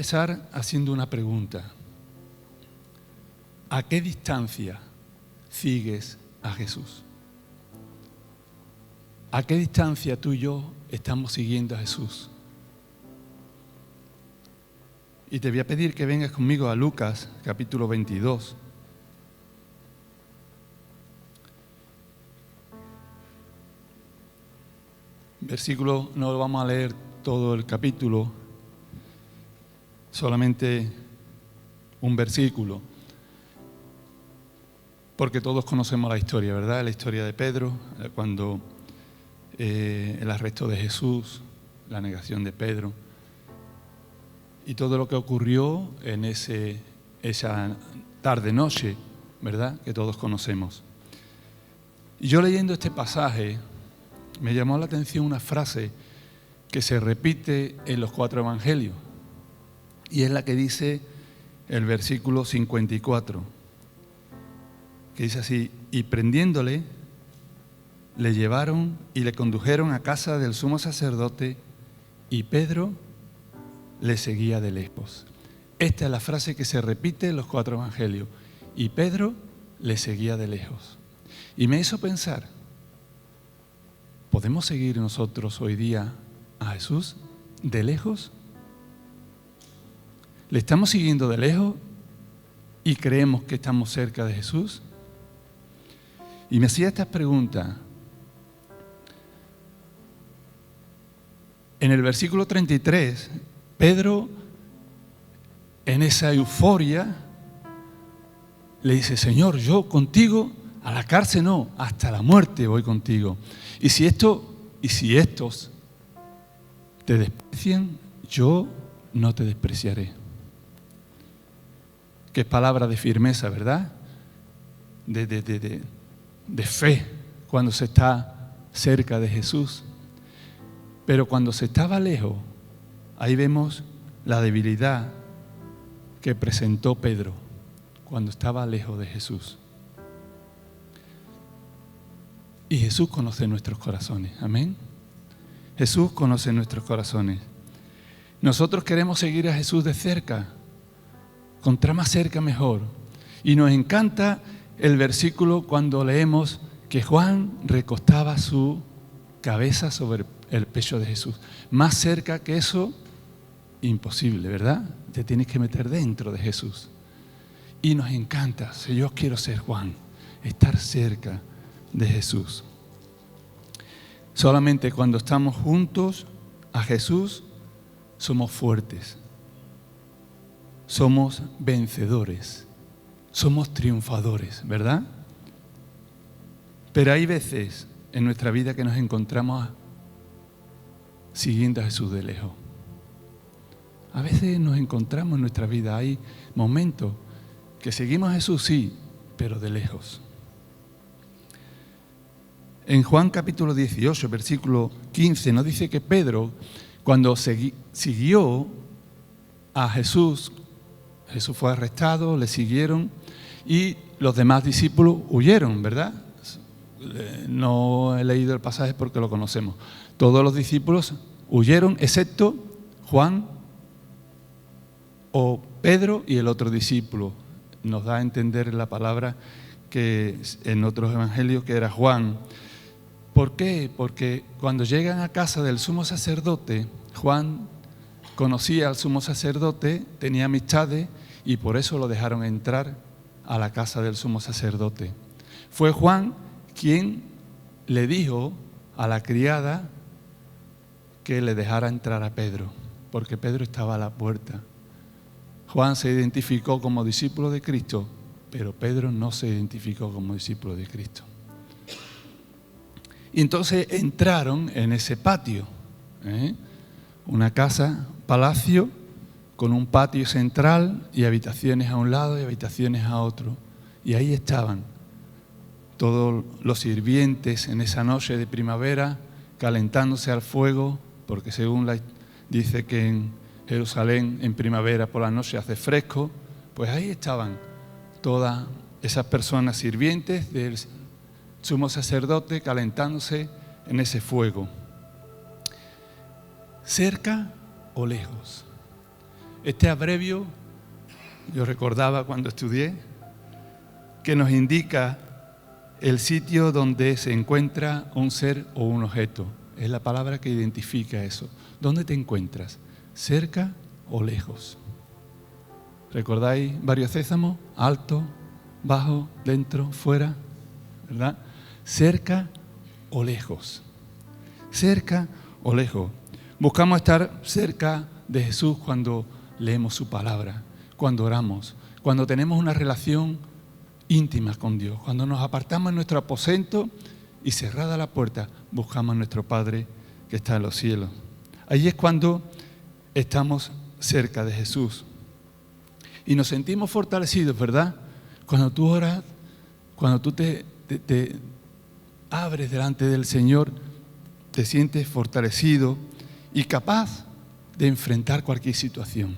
empezar haciendo una pregunta. ¿A qué distancia sigues a Jesús? ¿A qué distancia tú y yo estamos siguiendo a Jesús? Y te voy a pedir que vengas conmigo a Lucas, capítulo 22. Versículo, no lo vamos a leer todo el capítulo, solamente un versículo, porque todos conocemos la historia, ¿verdad? La historia de Pedro, cuando el arresto de Jesús, la negación de Pedro, y todo lo que ocurrió en esa tarde-noche, ¿verdad? Que todos conocemos. Y yo leyendo este pasaje, me llamó la atención una frase que se repite en los 4 evangelios, y es la que dice el versículo 54, que dice así: y prendiéndole, le llevaron y le condujeron a casa del sumo sacerdote, y Pedro le seguía de lejos. Esta es la frase que se repite en los 4 evangelios: y Pedro le seguía de lejos. Y me hizo pensar, ¿podemos seguir nosotros hoy día a Jesús de lejos? ¿Le estamos siguiendo de lejos y creemos que estamos cerca de Jesús? Y me hacía estas preguntas. En el versículo 33, Pedro, en esa euforia, le dice: Señor, yo contigo a la cárcel no, hasta la muerte voy contigo. Y si estos te desprecian, yo no te despreciaré. Qué palabra de firmeza, ¿verdad? De fe cuando se está cerca de Jesús. Pero cuando se estaba lejos, ahí vemos la debilidad que presentó Pedro cuando estaba lejos de Jesús. Y Jesús conoce nuestros corazones, amén. Jesús conoce nuestros corazones. Nosotros queremos seguir a Jesús de cerca, contra más cerca mejor. Y nos encanta el versículo cuando leemos que Juan recostaba su cabeza sobre el pecho de Jesús. Más cerca que eso, imposible, ¿verdad? Te tienes que meter dentro de Jesús. Y nos encanta, si yo quiero ser Juan, estar cerca de Jesús. Solamente cuando estamos juntos a Jesús somos fuertes, somos vencedores, somos triunfadores, ¿verdad? Pero hay veces en nuestra vida que nos encontramos siguiendo a Jesús de lejos. A veces nos encontramos en nuestra vida, hay momentos que seguimos a Jesús, sí, pero de lejos. En Juan capítulo 18, versículo 15, nos dice que Pedro, cuando siguió a Jesús, Jesús fue arrestado, le siguieron y los demás discípulos huyeron, ¿verdad? No he leído el pasaje porque lo conocemos. Todos los discípulos huyeron, excepto Juan o Pedro y el otro discípulo. Nos da a entender la palabra que en otros evangelios que era Juan. ¿Por qué? Porque cuando llegan a casa del sumo sacerdote, Juan conocía al sumo sacerdote, tenía amistades y por eso lo dejaron entrar a la casa del sumo sacerdote. Fue Juan quien le dijo a la criada que le dejara entrar a Pedro, porque Pedro estaba a la puerta. Juan se identificó como discípulo de Cristo, pero Pedro no se identificó como discípulo de Cristo. Y entonces entraron en ese patio, una casa, palacio, con un patio central y habitaciones a un lado y habitaciones a otro. Y ahí estaban todos los sirvientes en esa noche de primavera, calentándose al fuego, porque según dice que en Jerusalén en primavera por la noche hace fresco, pues ahí estaban todas esas personas sirvientes del sumo sacerdote calentándose en ese fuego. ¿Cerca o lejos? Este abrevio, yo recordaba cuando estudié, que nos indica el sitio donde se encuentra un ser o un objeto. Es la palabra que identifica eso. ¿Dónde te encuentras? ¿Cerca o lejos? ¿Recordáis varios sésamos? Alto, bajo, dentro, fuera, ¿verdad? ¿Cerca o lejos? Cerca o lejos. Buscamos estar cerca de Jesús cuando leemos su palabra, cuando oramos, cuando tenemos una relación íntima con Dios, cuando nos apartamos en nuestro aposento y cerrada la puerta, buscamos a nuestro Padre que está en los cielos. Ahí es cuando estamos cerca de Jesús. Y nos sentimos fortalecidos, ¿verdad? Cuando tú oras, cuando tú te abres delante del Señor, te sientes fortalecido y capaz de enfrentar cualquier situación.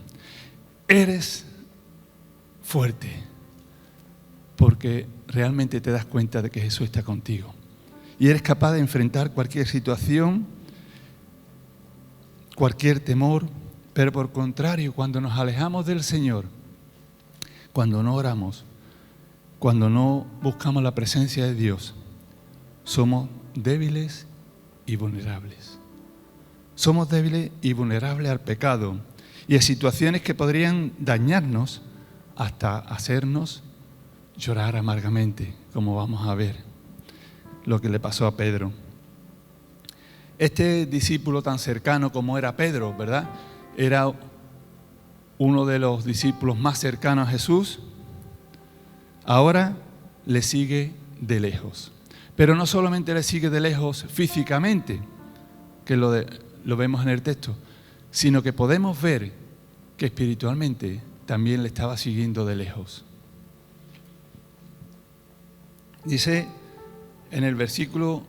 Eres fuerte porque realmente te das cuenta de que Jesús está contigo. Y eres capaz de enfrentar cualquier situación, cualquier temor, pero por contrario, cuando nos alejamos del Señor, cuando no oramos, cuando no buscamos la presencia de Dios, somos débiles y vulnerables. Somos débiles y vulnerables al pecado y a situaciones que podrían dañarnos hasta hacernos llorar amargamente, como vamos a ver lo que le pasó a Pedro. Este discípulo tan cercano como era Pedro, ¿verdad? Era uno de los discípulos más cercanos a Jesús. Ahora le sigue de lejos. Pero no solamente le sigue de lejos físicamente, que lo vemos en el texto, sino que podemos ver que espiritualmente también le estaba siguiendo de lejos. Dice en el versículo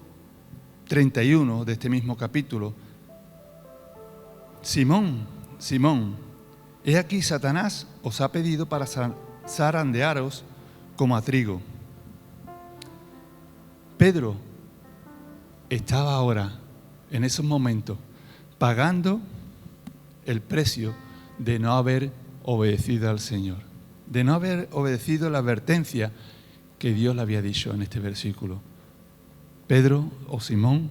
31 de este mismo capítulo: Simón, Simón, he aquí Satanás os ha pedido para zarandearos como a trigo. Pedro estaba ahora, en esos momentos, pagando el precio de no haber obedecido al Señor, de no haber obedecido la advertencia que Dios le había dicho en este versículo. Pedro o Simón,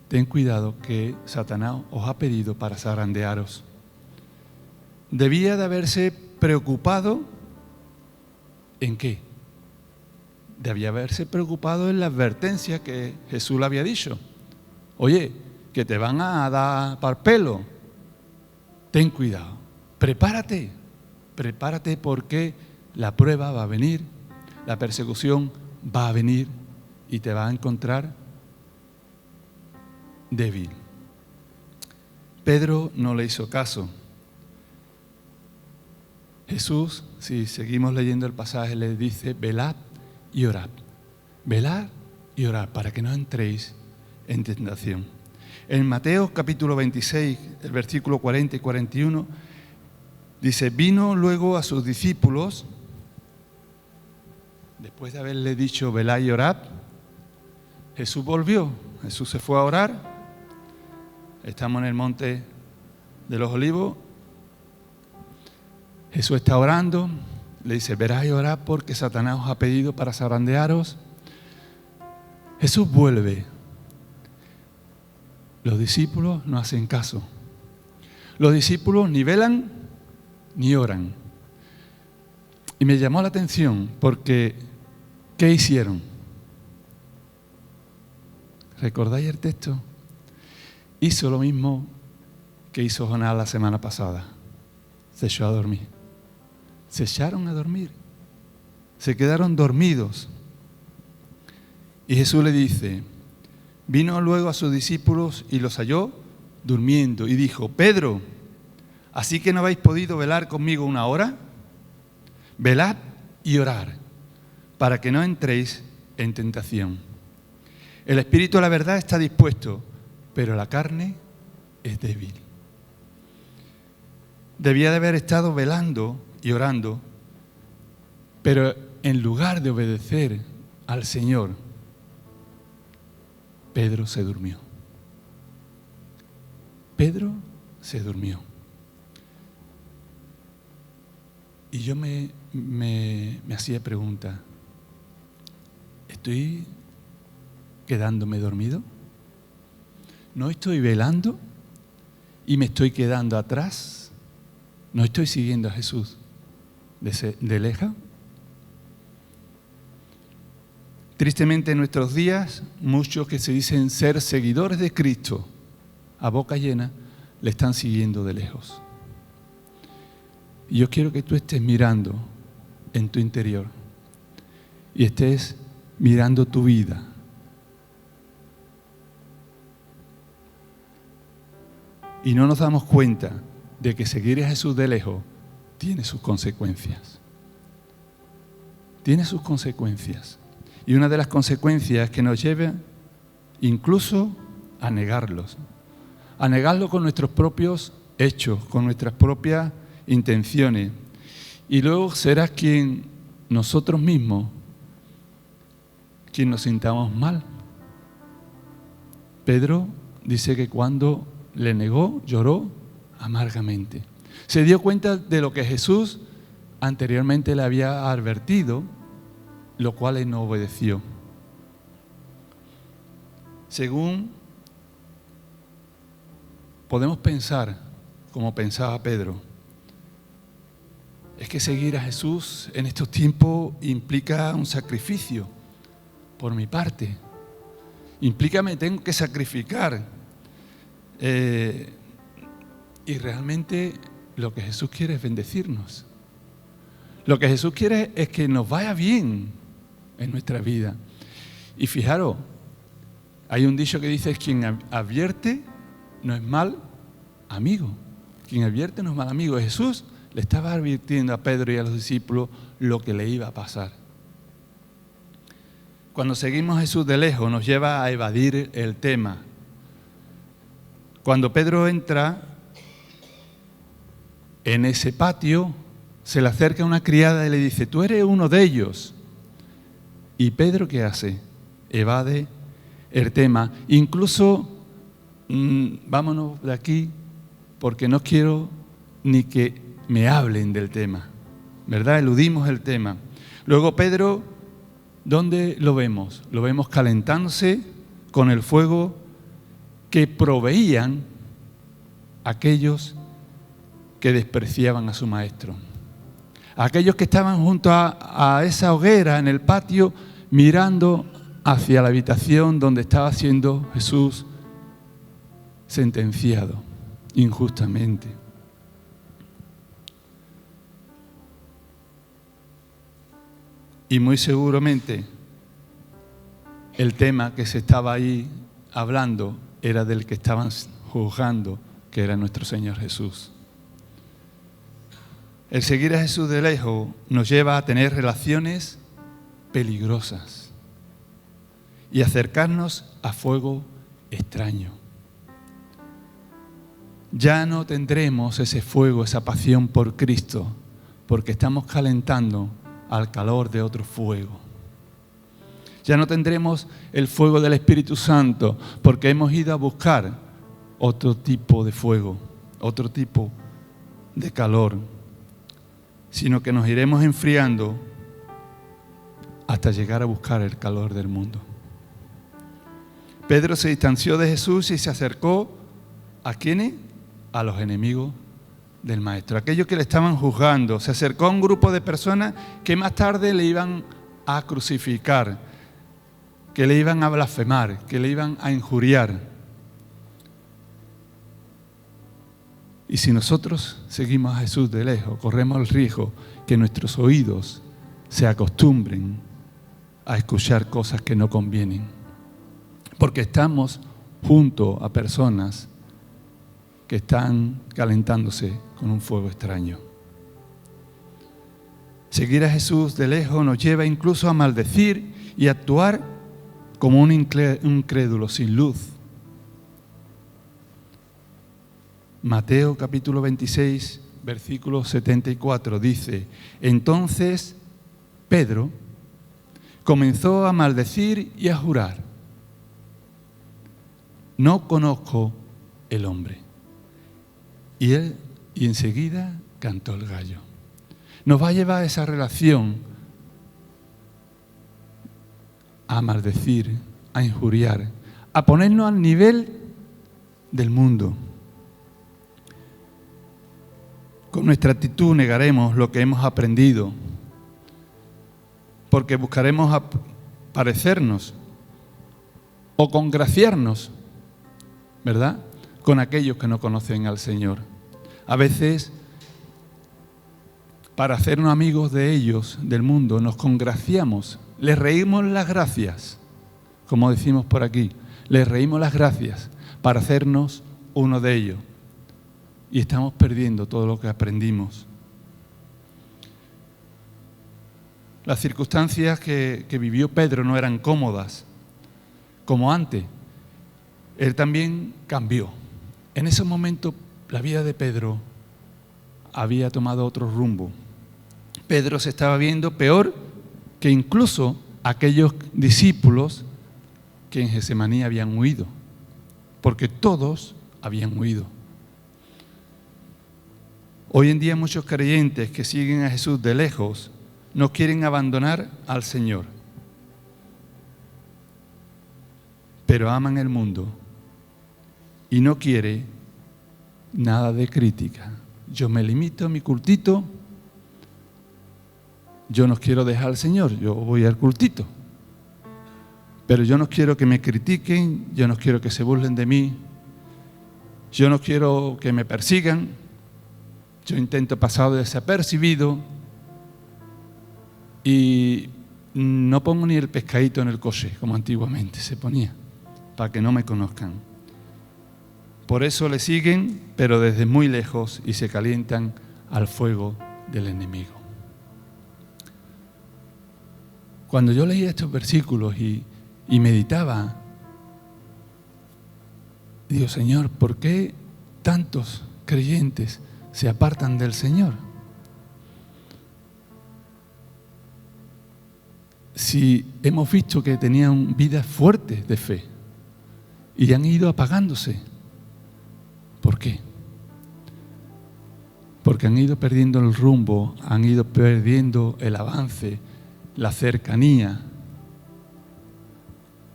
ten cuidado que Satanás os ha pedido para zarandearos. Debía de haberse preocupado ¿en qué? Debía haberse preocupado en la advertencia que Jesús le había dicho. Oye, que te van a dar par pelo. Ten cuidado. Prepárate porque la prueba va a venir, la persecución va a venir y te va a encontrar débil. Pedro no le hizo caso. Jesús, si seguimos leyendo el pasaje, le dice: velad y orad. Velad y orad para que no entréis en tentación. En Mateo capítulo 26, el versículo 40 y 41, dice: vino luego a sus discípulos, después de haberle dicho velad y orad, Jesús volvió. Jesús se fue a orar. Estamos en el monte de los Olivos. Jesús está orando, le dice: verás y orad porque Satanás os ha pedido para zarandearos. Jesús vuelve. Los discípulos no hacen caso. Los discípulos ni velan ni oran. Y me llamó la atención porque ¿qué hicieron? ¿Recordáis el texto? Hizo lo mismo que hizo Jonás la semana pasada. Se echó a dormir. Se echaron a dormir. Se quedaron dormidos. Y Jesús le dice: vino luego a sus discípulos y los halló durmiendo y dijo: Pedro, ¿así que no habéis podido velar conmigo una hora? Velad y orad para que no entréis en tentación. El espíritu a la verdad está dispuesto, pero la carne es débil. Debía de haber estado velando y orando, pero en lugar de obedecer al Señor, Pedro se durmió. Pedro se durmió. Y yo me hacía preguntas. ¿Estoy quedándome dormido? ¿No estoy velando y me estoy quedando atrás? ¿No estoy siguiendo a Jesús de lejos? Tristemente en nuestros días, muchos que se dicen ser seguidores de Cristo, a boca llena, le están siguiendo de lejos. Y yo quiero que tú estés mirando en tu interior y estés mirando tu vida. Y no nos damos cuenta de que seguir a Jesús de lejos tiene sus consecuencias. Tiene sus consecuencias. Y una de las consecuencias que nos lleva incluso a negarlos. A negarlo con nuestros propios hechos, con nuestras propias intenciones. Y luego será nosotros mismos, quien nos sintamos mal. Pedro dice que cuando le negó, lloró amargamente. Se dio cuenta de lo que Jesús anteriormente le había advertido, lo cual él no obedeció. Según podemos pensar, como pensaba Pedro, es que seguir a Jesús en estos tiempos implica un sacrificio por mi parte. Implica me tengo que sacrificar. Y realmente lo que Jesús quiere es bendecirnos. Lo que Jesús quiere es que nos vaya bien en nuestra vida. Y fijaros, hay un dicho que dice: quien advierte no es mal amigo. Quien advierte no es mal amigo. Jesús le estaba advirtiendo a Pedro y a los discípulos lo que le iba a pasar. Cuando seguimos a Jesús de lejos nos lleva a evadir el tema. Cuando Pedro entra en ese patio, se le acerca una criada y le dice: tú eres uno de ellos. ¿Y Pedro qué hace? Evade el tema. Incluso, vámonos de aquí porque no quiero ni que me hablen del tema, ¿verdad? Eludimos el tema. Luego Pedro, ¿dónde lo vemos? Lo vemos calentándose con el fuego que proveían aquellos que despreciaban a su maestro. Aquellos que estaban junto a esa hoguera en el patio mirando hacia la habitación donde estaba siendo Jesús sentenciado injustamente. Y muy seguramente el tema que se estaba ahí hablando era del que estaban juzgando, que era nuestro Señor Jesús. El seguir a Jesús de lejos nos lleva a tener relaciones peligrosas y acercarnos a fuego extraño. Ya no tendremos ese fuego, esa pasión por Cristo, porque estamos calentando al calor de otro fuego. Ya no tendremos el fuego del Espíritu Santo, porque hemos ido a buscar otro tipo de fuego, otro tipo de calor, sino que nos iremos enfriando hasta llegar a buscar el calor del mundo. Pedro se distanció de Jesús y se acercó ¿a quiénes? A los enemigos del Maestro, aquellos que le estaban juzgando. Se acercó a un grupo de personas que más tarde le iban a crucificar, que le iban a blasfemar, que le iban a injuriar. Y si nosotros seguimos a Jesús de lejos, corremos el riesgo que nuestros oídos se acostumbren a escuchar cosas que no convienen, porque estamos junto a personas que están calentándose con un fuego extraño. Seguir a Jesús de lejos nos lleva incluso a maldecir y actuar como un incrédulo sin luz. Mateo capítulo 26, versículo 74 dice: entonces Pedro comenzó a maldecir y a jurar: no conozco el hombre. Y enseguida cantó el gallo. nos va a llevar esa relación a maldecir, a injuriar, a ponernos al nivel del mundo. Con nuestra actitud negaremos lo que hemos aprendido, porque buscaremos parecernos o congraciarnos, ¿verdad?, con aquellos que no conocen al Señor. A veces, para hacernos amigos de ellos, del mundo, nos congraciamos, les reímos las gracias, como decimos por aquí, les reímos las gracias para hacernos uno de ellos. Y estamos perdiendo todo lo que aprendimos. Las circunstancias que vivió Pedro no eran cómodas, como antes. Él también cambió. En ese momento la vida de Pedro había tomado otro rumbo. Pedro se estaba viendo peor que incluso aquellos discípulos que en Getsemaní habían huido, porque todos habían huido. Hoy en día muchos creyentes que siguen a Jesús de lejos no quieren abandonar al Señor, pero aman el mundo y no quiere nada de crítica. Yo me limito a mi cultito, yo no quiero dejar al Señor, yo voy al cultito, pero yo no quiero que me critiquen, yo no quiero que se burlen de mí, yo no quiero que me persigan, yo intento pasar desapercibido y no pongo ni el pescadito en el coche, como antiguamente se ponía, para que no me conozcan. Por eso le siguen, pero desde muy lejos, y se calientan al fuego del enemigo. Cuando yo leía estos versículos y meditaba, digo, Señor, ¿por qué tantos creyentes se apartan del Señor? Si hemos visto que tenían vidas fuertes de fe y han ido apagándose, ¿por qué? Porque han ido perdiendo el rumbo, han ido perdiendo el avance, la cercanía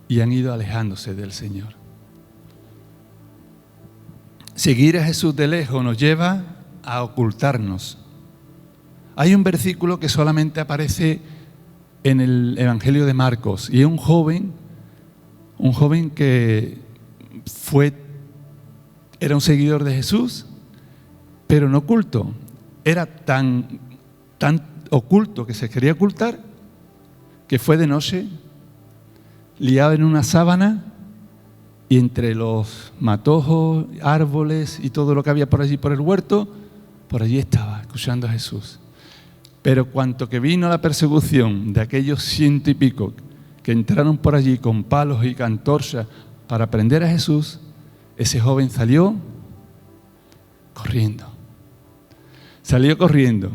y han ido alejándose del Señor. Seguir a Jesús de lejos nos lleva a ocultarnos. Hay un versículo que solamente aparece en el Evangelio de Marcos y es un joven que era un seguidor de Jesús, pero no oculto. Era tan oculto que se quería ocultar que fue de noche, liado en una sábana y entre los matojos, árboles y todo lo que había por allí por el huerto, por allí estaba escuchando a Jesús. Pero cuanto que vino la persecución de aquellos 100 y pico que entraron por allí con palos y antorchas para prender a Jesús, ese joven salió corriendo. Salió corriendo,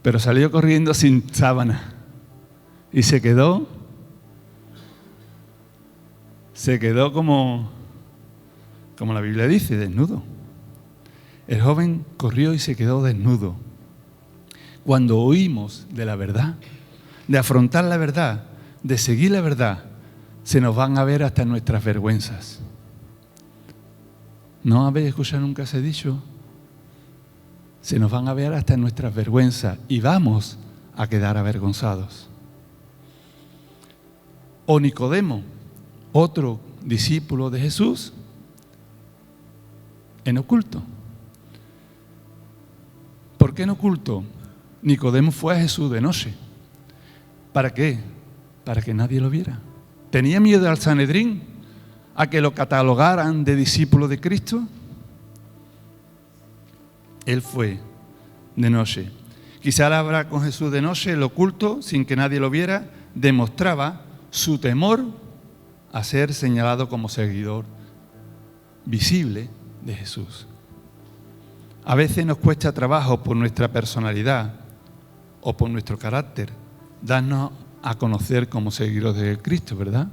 pero salió corriendo sin sábana y se quedó como la Biblia dice, desnudo. El joven corrió y se quedó desnudo. Cuando oímos de la verdad, de afrontar la verdad, de seguir la verdad, se nos van a ver hasta nuestras vergüenzas. ¿No habéis escuchado nunca ese dicho? Se nos van a ver hasta nuestras vergüenzas y vamos a quedar avergonzados. O Nicodemo, otro discípulo de Jesús, en oculto. ¿Por qué en oculto? Nicodemo fue a Jesús de noche. ¿Para qué? Para que nadie lo viera. ¿Tenía miedo al Sanedrín? ¿A que lo catalogaran de discípulo de Cristo? Él fue de noche. Quizá al hablar con Jesús de noche, el oculto, sin que nadie lo viera, demostraba su temor a ser señalado como seguidor visible de Jesús. A veces nos cuesta trabajo por nuestra personalidad o por nuestro carácter darnos a conocer como seguidores de Cristo, ¿verdad?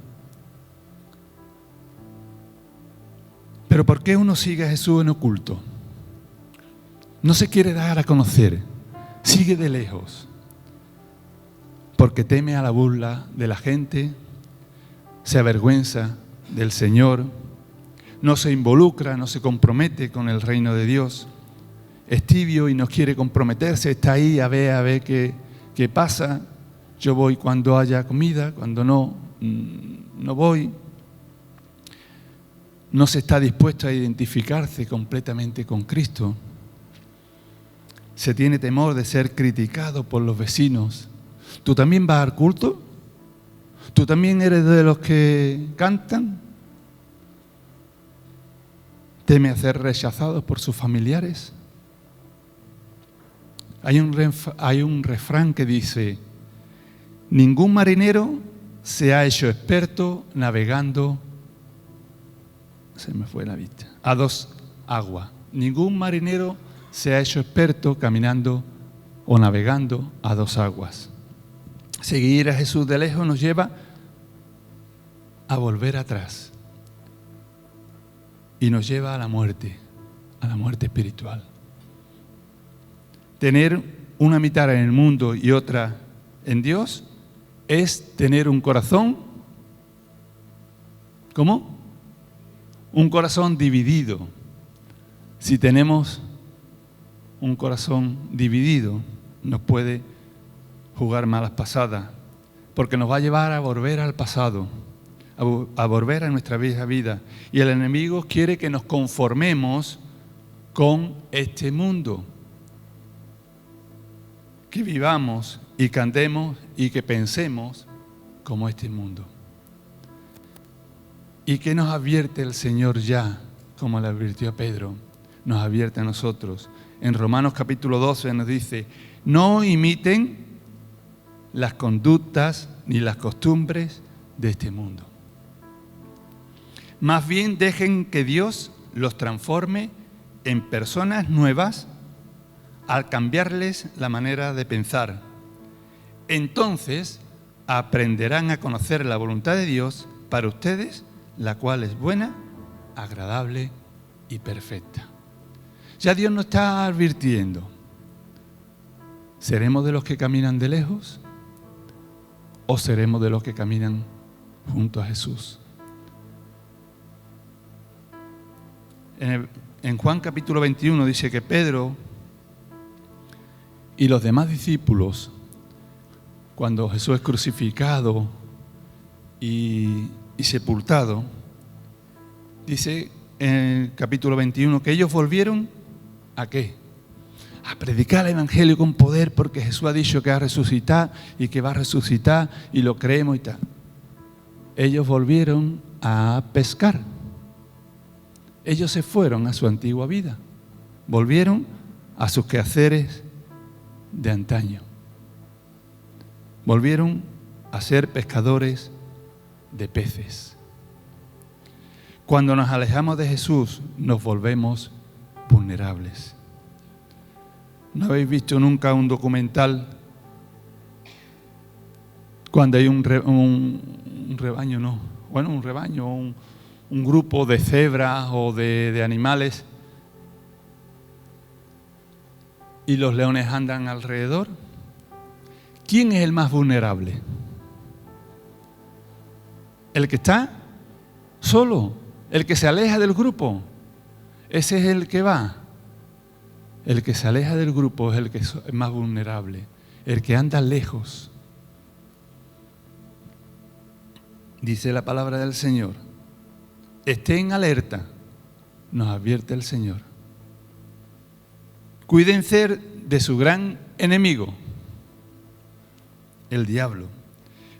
Pero ¿por qué uno sigue a Jesús en oculto? No se quiere dar a conocer, Sigue de lejos, porque teme a la burla de la gente, se avergüenza del Señor, no se involucra, no se compromete con el reino de Dios, es tibio y no quiere comprometerse, está ahí a ver qué pasa. Yo voy cuando haya comida, cuando no voy. No se está dispuesto a identificarse completamente con Cristo. Se tiene temor de ser criticado por los vecinos. ¿Tú también vas al culto? ¿Tú también eres de los que cantan? ¿Teme a ser rechazados por sus familiares? Hay un refrán que dice: ningún marinero se ha hecho experto navegando, se me fue la vista, a dos aguas. Ningún marinero se ha hecho experto caminando o navegando a dos aguas. Seguir a Jesús de lejos nos lleva a volver atrás y nos lleva a la muerte espiritual. Tener una mitad en el mundo y otra en Dios es tener un corazón, ¿cómo? Un corazón dividido. Si tenemos un corazón dividido, nos puede jugar malas pasadas, porque nos va a llevar a volver al pasado, a volver a nuestra vieja vida. Y el enemigo quiere que nos conformemos con este mundo, que vivamos y cantemos y que pensemos como este mundo. ¿Y qué nos advierte el Señor ya, como le advirtió a Pedro? Nos advierte a nosotros. En Romanos capítulo 12 nos dice: no imiten las conductas ni las costumbres de este mundo. Más bien dejen que Dios los transforme en personas nuevas al cambiarles la manera de pensar. Entonces aprenderán a conocer la voluntad de Dios para ustedes, la cual es buena, agradable y perfecta. Ya Dios nos está advirtiendo. ¿Seremos de los que caminan de lejos o seremos de los que caminan junto a Jesús? En Juan capítulo 21 dice que Pedro y los demás discípulos, cuando Jesús es crucificado y sepultado, dice en el capítulo 21 que ellos volvieron ¿a qué? A predicar el evangelio con poder, porque Jesús ha dicho que va a resucitar y que va a resucitar y lo creemos y tal. Ellos volvieron a pescar. Ellos se fueron a su antigua vida, volvieron a sus quehaceres de antaño, volvieron a ser pescadores de peces. Cuando nos alejamos de Jesús, nos volvemos vulnerables. ¿No habéis visto nunca un documental cuando hay un grupo de cebras o de animales y los leones andan alrededor? ¿Quién es el más vulnerable? ¿El que está solo? ¿El que se aleja del grupo? Ese es el que va. El que se aleja del grupo es el que es más vulnerable, el que anda lejos. Dice la palabra del Señor: estén alerta, nos advierte el Señor. Cuídense de su gran enemigo, el diablo,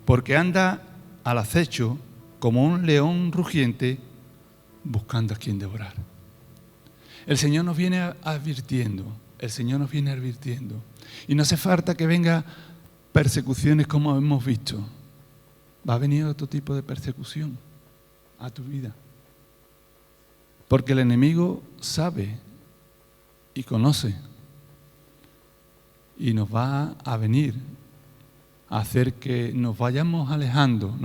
porque anda al acecho como un león rugiente buscando a quien devorar. El Señor nos viene advirtiendo, el Señor nos viene advirtiendo. Y no hace falta que venga persecuciones como hemos visto. Va a venir otro tipo de persecución a tu vida. Porque el enemigo sabe y conoce. Y nos va a venir a hacer que nos vayamos alejando,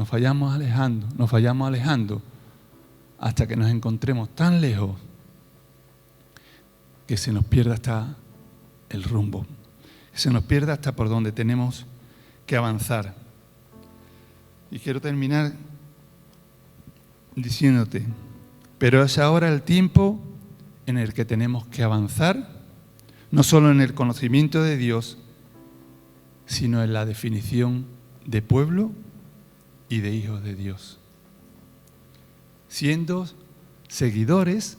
hasta que nos encontremos tan lejos que se nos pierda hasta el rumbo. que se nos pierda hasta por donde tenemos que avanzar. Y quiero terminar diciéndote, pero es ahora el tiempo en el que tenemos que avanzar, no solo en el conocimiento de Dios, sino en la definición de pueblo y de hijos de Dios, siendo seguidores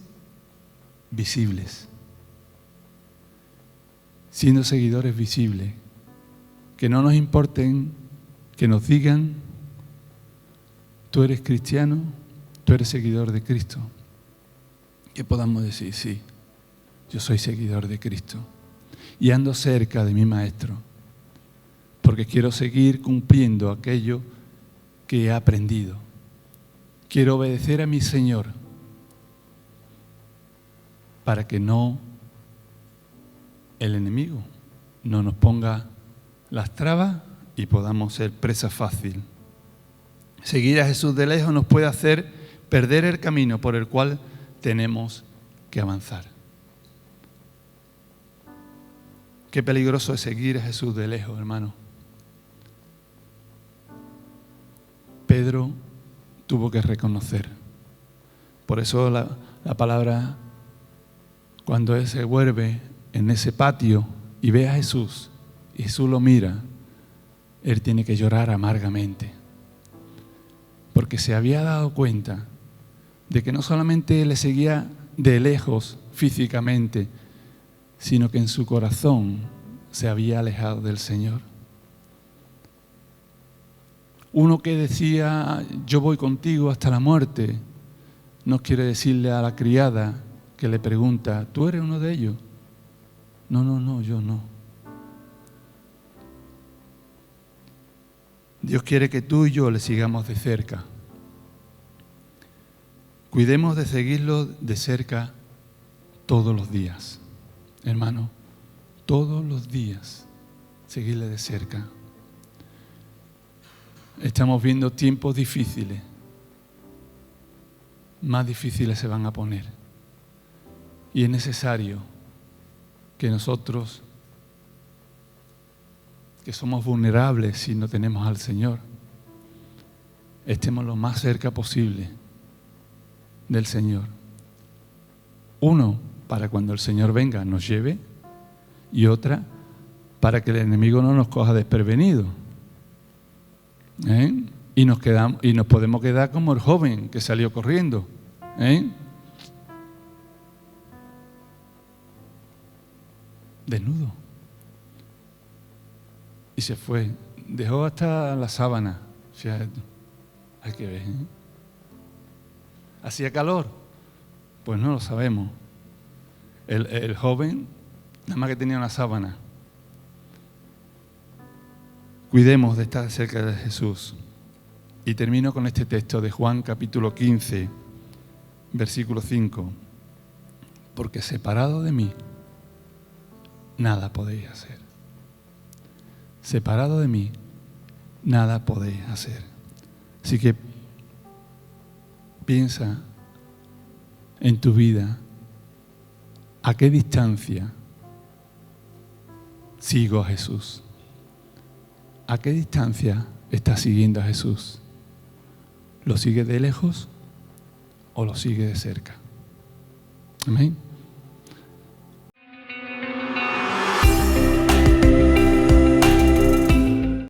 visibles, siendo seguidores visibles, que no nos importen, que nos digan, tú eres cristiano, tú eres seguidor de Cristo, que podamos decir, sí, yo soy seguidor de Cristo y ando cerca de mi Maestro, porque quiero seguir cumpliendo aquello que he aprendido. Quiero obedecer a mi Señor para que no el enemigo no nos ponga las trabas y podamos ser presa fácil. Seguir a Jesús de lejos nos puede hacer perder el camino por el cual tenemos que avanzar. Qué peligroso es seguir a Jesús de lejos, hermano. Pedro tuvo que reconocer. Por eso la palabra, cuando él se vuelve en ese patio y ve a Jesús, y Jesús lo mira, él tiene que llorar amargamente. Porque se había dado cuenta de que no solamente le seguía de lejos físicamente, sino que en su corazón se había alejado del Señor. Uno que decía, yo voy contigo hasta la muerte, no quiere decirle a la criada que le pregunta, ¿tú eres uno de ellos? No, yo no. Dios quiere que tú y yo le sigamos de cerca. Cuidemos de seguirlo de cerca todos los días. Hermano, todos los días seguirle de cerca. Estamos viendo tiempos difíciles. Más difíciles se van a poner. Y es necesario que nosotros, que somos vulnerables si no tenemos al Señor, estemos lo más cerca posible del Señor. Uno, para cuando el Señor venga nos lleve, y otra, para que el enemigo no nos coja desprevenido. Y nos podemos quedar como el joven que salió corriendo. Desnudo. Y se fue. Dejó hasta la sábana. Hay que ver. ¿Hacía calor? Pues no lo sabemos. El joven, nada más que tenía una sábana. Cuidemos de estar cerca de Jesús. Y termino con este texto de Juan capítulo 15, versículo 5. Porque separado de mí, nada podéis hacer. Separado de mí, nada podéis hacer. Así que piensa en tu vida, ¿a qué distancia sigo a Jesús? ¿A qué distancia estás siguiendo a Jesús? ¿Lo sigues de lejos o lo sigues de cerca? Amén.